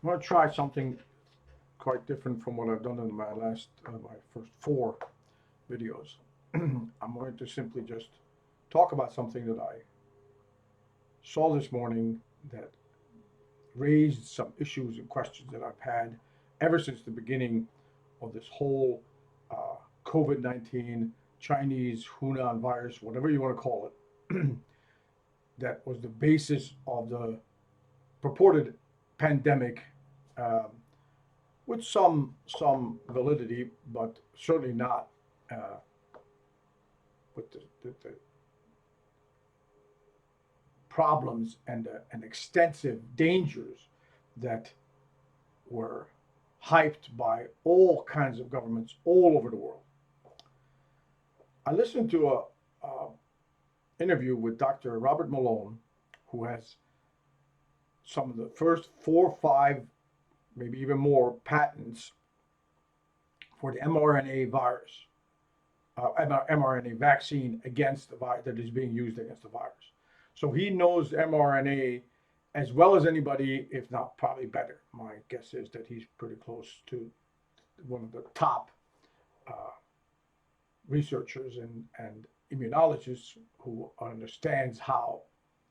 I'm going to try something quite different from what I've done in my first four videos. I'm going to simply just talk about something that I saw this morning that raised some issues and questions that I've had ever since the beginning of this whole uh, COVID 19 Chinese Hunan virus, whatever you want to call it, that was the basis of the purported pandemic, um, with some validity, but certainly not uh, with the problems and extensive dangers that were hyped by all kinds of governments all over the world. I listened to a interview with Dr. Robert Malone, who has some of the first 4 or 5, maybe even more, patents for the mRNA virus, mRNA vaccine against the virus that is being used against the virus. So he knows mRNA as well as anybody, if not probably better. My guess is that he's pretty close to one of the top uh, researchers and immunologists who understands how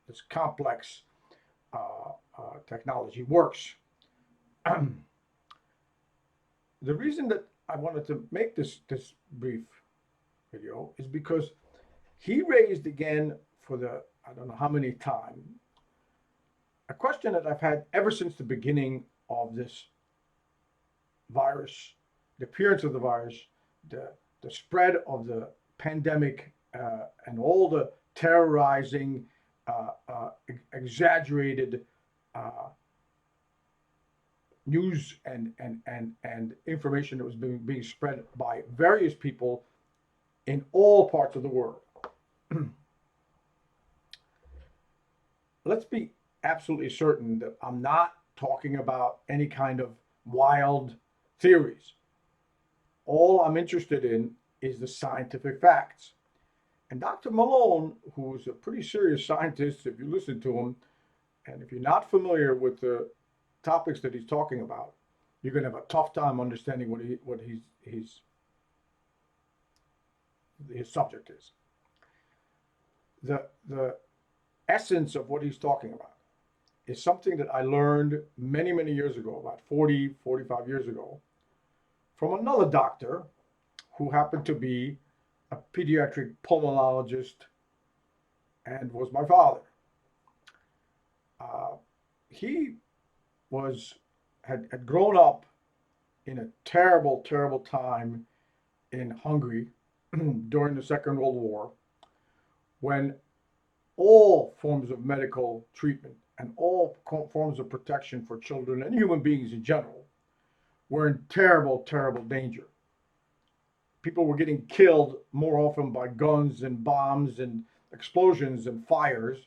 this complex technology works. The reason that I wanted to make this brief video is because he raised again for the I don't know how many time a question that I've had ever since the beginning of this virus, the appearance of the virus, the the spread of the pandemic, and all the terrorizing, exaggerated uh, news and information that was being spread by various people in all parts of the world. Let's be absolutely certain that I'm not talking about any kind of wild theories. All I'm interested in is the scientific facts. And Dr. Malone, who's a pretty serious scientist, if you listen to him, and if you're not familiar with the topics that he's talking about, you're going to have a tough time understanding what his subject is. The essence of what he's talking about is something that I learned many years ago, about 45 years ago, from another doctor who happened to be a pediatric pulmonologist and was my father. Uh, he was had grown up in a terrible time in Hungary during the Second World War, when all forms of medical treatment and all forms of protection for children and human beings in general were in terrible danger. People were getting killed more often by guns and bombs and explosions and fires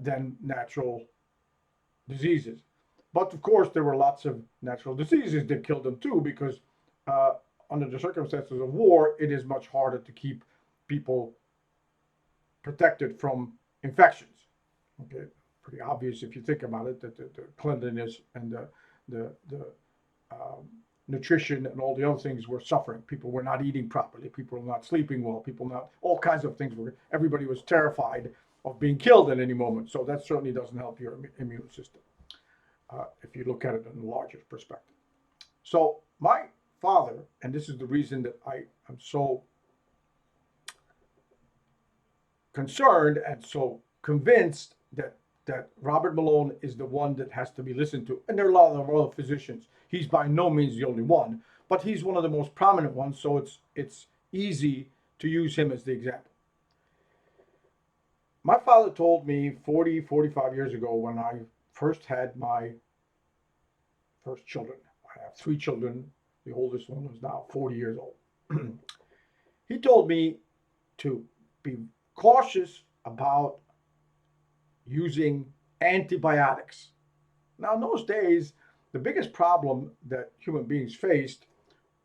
than natural diseases. But of course, there were lots of natural diseases that killed them too, because uh, under the circumstances of war, it is much harder to keep people protected from infections. Okay, pretty obvious if you think about it that the cleanliness and the um, nutrition and all the other things were suffering. People were not eating properly. People were not sleeping well. People not all kinds of things were. Everybody was terrified of being killed at any moment. So that certainly doesn't help your immune system if you look at it in a larger perspective. So my father, and this is the reason that I am so concerned and so convinced that Robert Malone is the one that has to be listened to. And there are a lot of other physicians. He's by no means the only one, but he's one of the most prominent ones. So it's easy to use him as the example. My father told me 45 years ago, when I first had my first children. I have 3 children. The oldest one is now 40 years old. He told me to be cautious about using antibiotics. Now, in those days, the biggest problem that human beings faced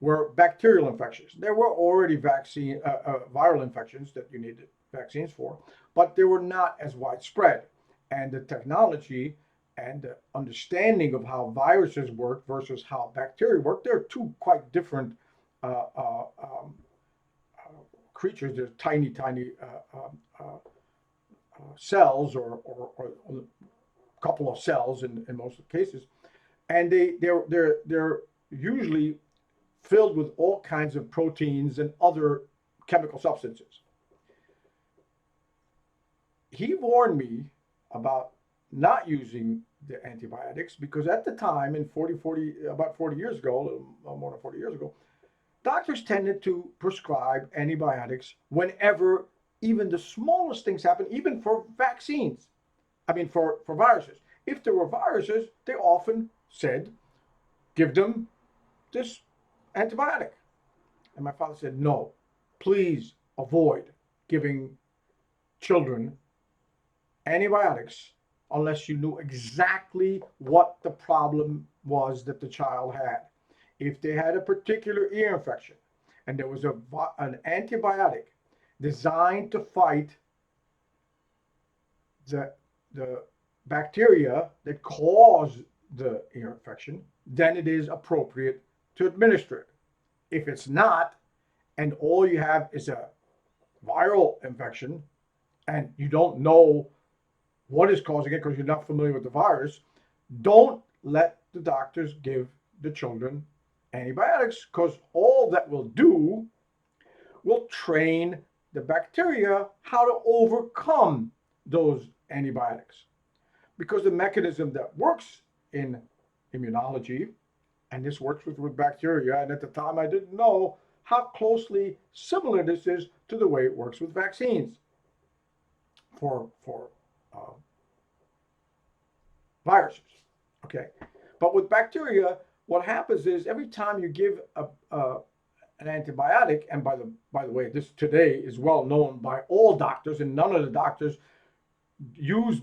were bacterial infections. There were already viral infections that you needed vaccines for, but they were not as widespread. And the technology and understanding of how viruses work versus how bacteria work, they're two quite different uh, uh, um, creatures. They're tiny, tiny cells, or a couple of cells in most of the cases, and they're usually filled with all kinds of proteins and other chemical substances. He warned me about not using the antibiotics because at the time, in about 40 years ago, more than 40 years ago, doctors tended to prescribe antibiotics whenever even the smallest things happen, even for vaccines. I mean, for viruses. If there were viruses, they often said, give them this antibiotic. And my father said, no, please avoid giving children antibiotics unless you knew exactly what the problem was that the child had. If they had a particular ear infection and there was an antibiotic designed to fight the, the bacteria that cause the ear infection, then it is appropriate to administer it. If it's not, and all you have is a viral infection, and you don't know what is causing it because you're not familiar with the virus, don't let the doctors give the children antibiotics because all that will do will train the bacteria how to overcome those antibiotics. Because the mechanism that works in immunology, and this works with bacteria, and at the time I didn't know how closely similar this is to the way it works with vaccines for uh, viruses. Okay, but with bacteria, what happens is every time you give an antibiotic, and by the way, this today is well known by all doctors, and none of the doctors use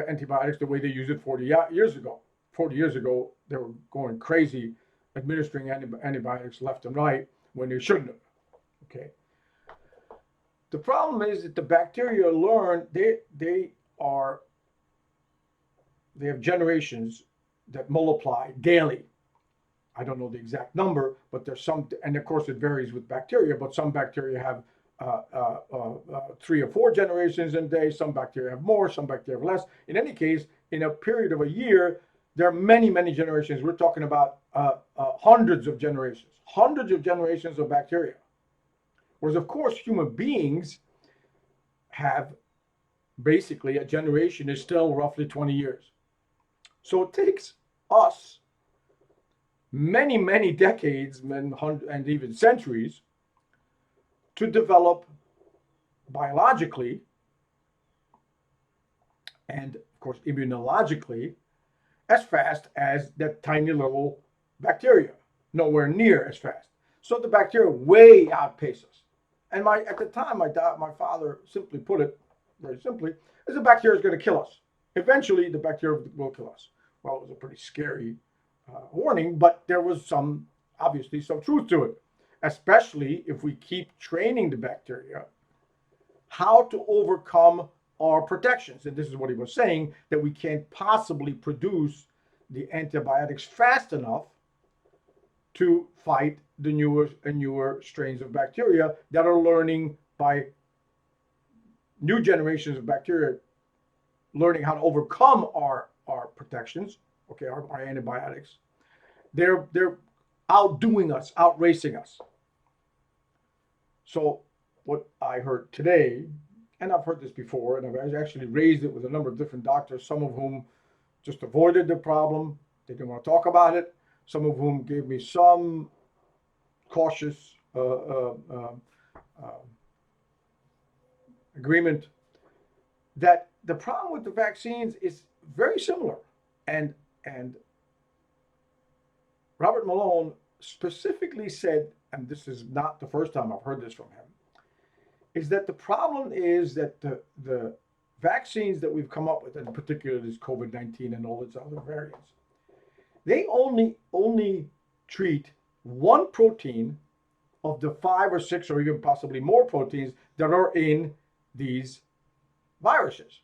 antibiotics the way they used it 40 years ago. 40 years ago, they were going crazy administering antibiotics left and right when they shouldn't have. Okay. The problem is that the bacteria learn are they have generations that multiply daily. I don't know the exact number, but there's some, and of course it varies with bacteria. But some bacteria have 3 or 4 generations in a day. Some bacteria have more. Some bacteria have less. In any case, in a period of a year, there are many, many generations. We're talking about hundreds of generations of bacteria. Whereas, of course, human beings have basically a generation is still roughly 20 years. So it takes us many, many decades and even centuries to develop biologically and, of course, immunologically as fast as that tiny little bacteria, nowhere near as fast. So the bacteria way outpace us. And at the time, my father simply put it, very simply, is the bacteria is going to kill us. Eventually, the bacteria will kill us. Well, it was a pretty scary warning, but there was obviously some truth to it, especially if we keep training the bacteria how to overcome our protections. And this is what he was saying, that we can't possibly produce the antibiotics fast enough to fight the newer and newer strains of bacteria that are learning by new generations of bacteria learning how to overcome our protections, okay, our antibiotics. They're outdoing us, outracing us. So what I heard today, and I've heard this before, and I've actually raised it with a number of different doctors, some of whom just avoided the problem. They didn't want to talk about it. Some of whom gave me some cautious agreement that the problem with the vaccines is very similar. And Robert Malone specifically said, and this is not the first time I've heard this from him, is that the problem is that the vaccines that we've come up with, in particular this COVID-19 and all its other variants, they only treat one protein of the 5 or 6 or even possibly more proteins that are in these viruses.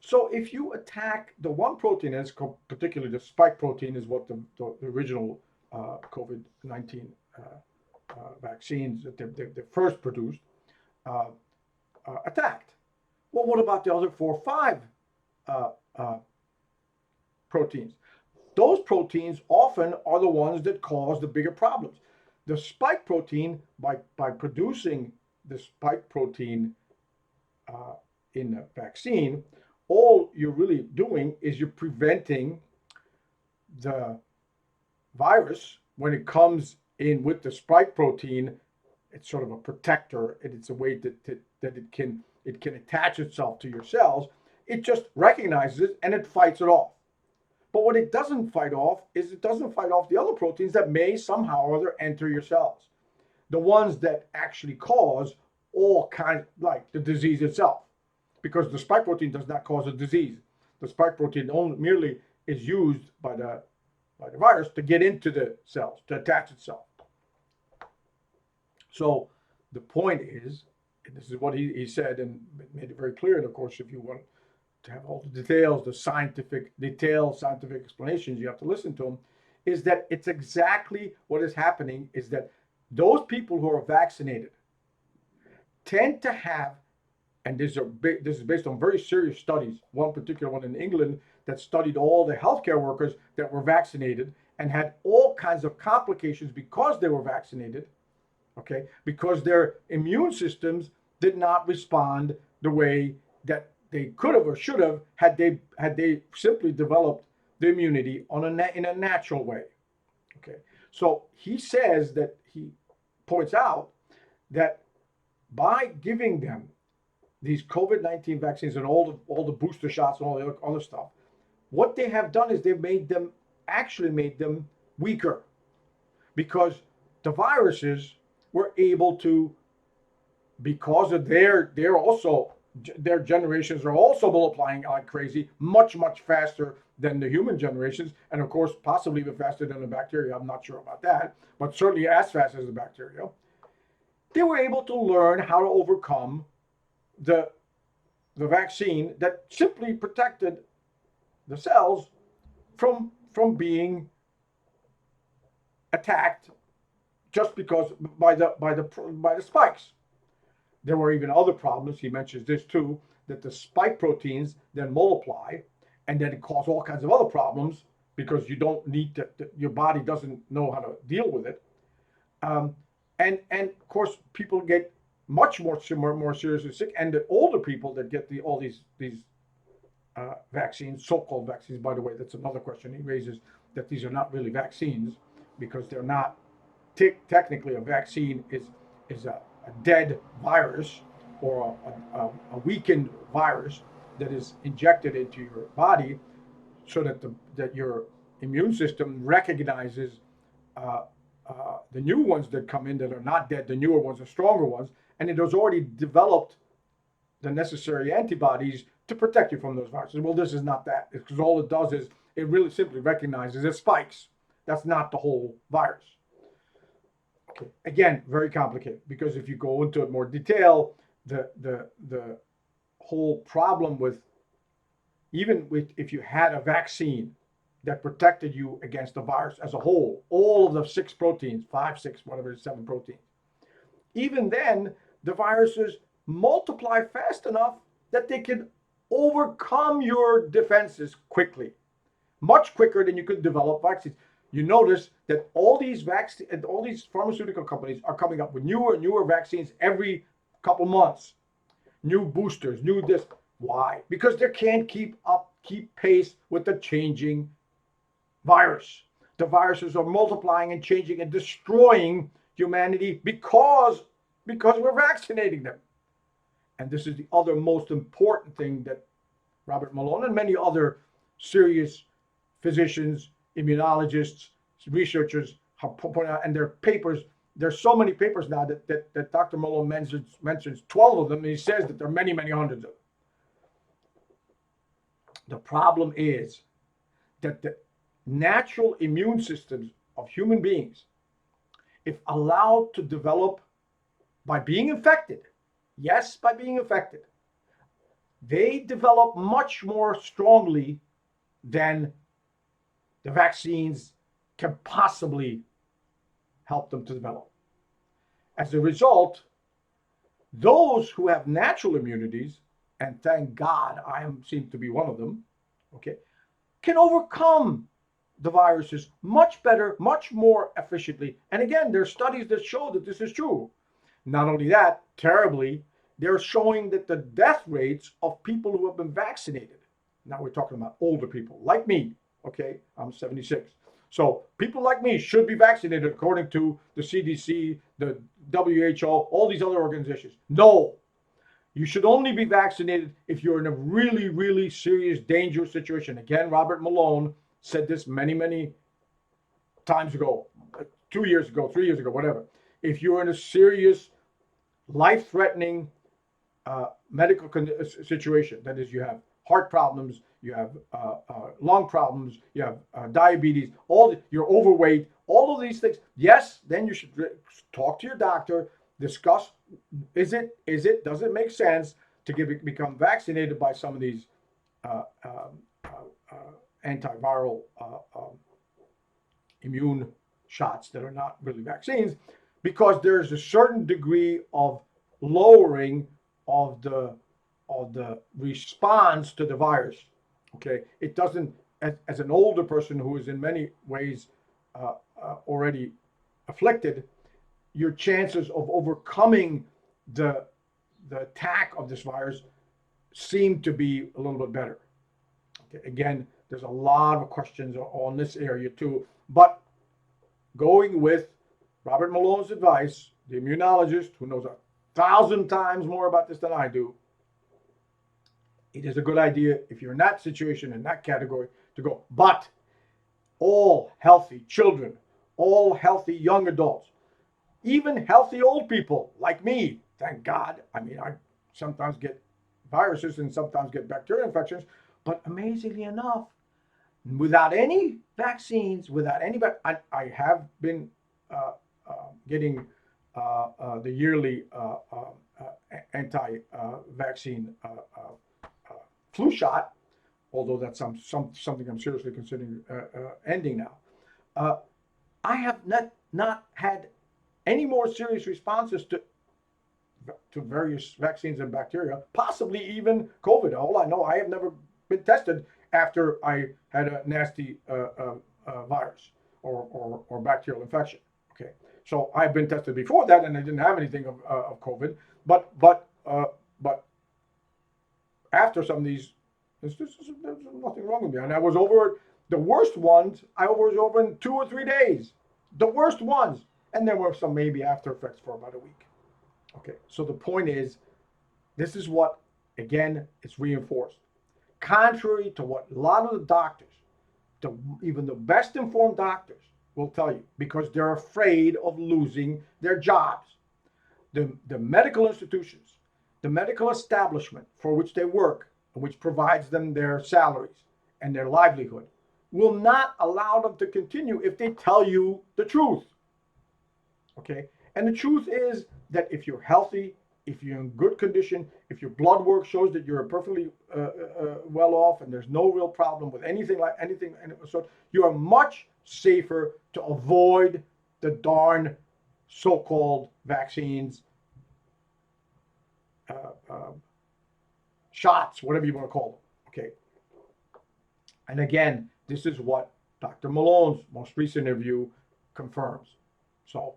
So if you attack the one protein, and it's particularly the spike protein, is what the original COVID-19 vaccines that they first produced uh, attacked. Well, what about the other 4 or 5 uh, uh, proteins? Those proteins often are the ones that cause the bigger problems. The spike protein, by producing the spike protein uh, in the vaccine, all you're really doing is you're preventing the virus when it comes in with the spike protein. It's sort of a protector, and it's a way that it can attach itself to your cells. It just recognizes it and it fights it off. But what it doesn't fight off is it doesn't fight off the other proteins that may somehow or other enter your cells. The ones that actually cause all kinds, like the disease itself. Because the spike protein does not cause a disease. The spike protein only merely is used by the virus to get into the cells, to attach itself. So the point is, and this is what he said and made it very clear, and of course, if you want to have all the details, the detailed scientific explanations, you have to listen to him, is that it's exactly what is happening is that those people who are vaccinated tend to have, and this is based on very serious studies, one particular one in England that studied all the healthcare workers that were vaccinated and had all kinds of complications because they were vaccinated, okay, because their immune systems did not respond the way that they could have or should have had they simply developed the immunity in a natural way. Okay, so he says that he points out that by giving them these COVID-19 vaccines and all the booster shots and all the other stuff, what they have done is they've made them weaker, because the viruses were able to, because of their generations are also multiplying like crazy, much faster than the human generations, and of course possibly even faster than the bacteria. I'm not sure about that, but certainly as fast as the bacteria. They were able to learn how to overcome the vaccine that simply protected the cells from being attacked just because by the spikes. There were even other problems. He mentions this too, that the spike proteins then multiply, and then it causes all kinds of other problems because you don't need to, your body doesn't know how to deal with it. And of course, people get much more seriously sick, and the older people that get all these vaccines, so-called vaccines, by the way, that's another question he raises, that these are not really vaccines because they're not technically. A vaccine is a dead virus or a weakened virus that is injected into your body so that your immune system recognizes the new ones that come in that are not dead, the newer ones, the stronger ones, and it has already developed the necessary antibodies to protect you from those viruses. Well, this is not that, because all it does is it really simply recognizes it spikes. That's not the whole virus. Okay. Again, very complicated, because if you go into it more detail, the whole problem with, even with, if you had a vaccine that protected you against the virus as a whole, all of the 6 proteins, 5, 6, whatever, 7 proteins, even then, the viruses multiply fast enough that they can overcome your defenses quickly, much quicker than you could develop vaccines. You notice that all these pharmaceutical companies are coming up with newer and newer vaccines every couple months, new boosters, new this. Why? Because they can't keep pace with the changing virus. The viruses are multiplying and changing and destroying humanity because we're vaccinating them. And this is the other most important thing that Robert Malone and many other serious physicians, immunologists, researchers have pointed out, and their papers. There's so many papers now that Dr. Malone mentions 12 of them, and he says that there are many hundreds of them. The problem is that the natural immune systems of human beings, if allowed to develop by being infected, yes, by being infected, they develop much more strongly than the vaccines can possibly help them to develop. As a result, those who have natural immunities, and thank God seem to be one of them, okay, can overcome the viruses much better, much more efficiently. And again, there are studies that show that this is true. Not only that, terribly, they're showing that the death rates of people who have been vaccinated, now we're talking about older people like me, okay, I'm 76. So people like me should be vaccinated according to the CDC, the WHO, all these other organizations. No, you should only be vaccinated if you're in a really, really serious, dangerous situation. Again, Robert Malone said this many, many times ago, 2 years ago, 3 years ago, whatever. If you're in a serious, life threatening medical situation, that is, you have heart problems, you have lung problems, you have diabetes, you're overweight, all of these things, yes, then you should talk to your doctor, discuss does it make sense to become vaccinated by some of these uh, um, uh, antiviral immune shots that are not really vaccines, because there's a certain degree of lowering of the response to the virus. Okay, it doesn't, as an older person who is in many ways already afflicted, your chances of overcoming the the attack of this virus seem to be a little bit better. Okay, again, there's a lot of questions on this area too, but going with Robert Malone's advice, the immunologist who knows 1,000 times more about this than I do, it is a good idea if you're in that situation, in that category, to go. But all healthy children, all healthy young adults, even healthy old people like me, thank God. I mean, I sometimes get viruses and sometimes get bacterial infections, but amazingly enough, without any vaccines, without any, I have been getting the yearly anti-vaccine flu shot, although that's something I'm seriously considering ending now. Uh, I have not had any more serious responses to various vaccines and bacteria, possibly even COVID. All I know, I have never been tested after I had a nasty virus or bacterial infection. Okay, so I've been tested before that, and I didn't have anything of COVID. But after some of these, there's nothing wrong with me, and I was over the worst ones. I was over in 2 or 3 days, the worst ones, and there were some maybe after effects for about a week. Okay, so the point is, this is what, again, it's reinforced. Contrary to what a lot of the doctors, even the best informed doctors, will tell you, because they're afraid of losing their jobs. The medical institutions, the medical establishment for which they work, which provides them their salaries and their livelihood, will not allow them to continue if they tell you the truth. Okay, and the truth is that if you're healthy, if you're in good condition, if your blood work shows that you're perfectly well off and there's no real problem with anything, so you are much safer to avoid the darn so-called vaccines, uh, uh, shots, whatever you want to call them. Okay, and again, this is what Dr. Malone's most recent interview confirms. So,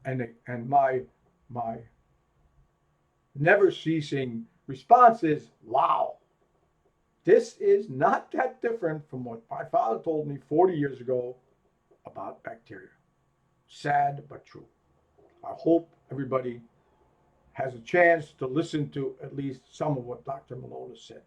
and my never ceasing response is, wow, this is not that different from what my father told me 40 years ago about bacteria. Sad but true. I hope everybody has a chance to listen to at least some of what Dr. Malone has said.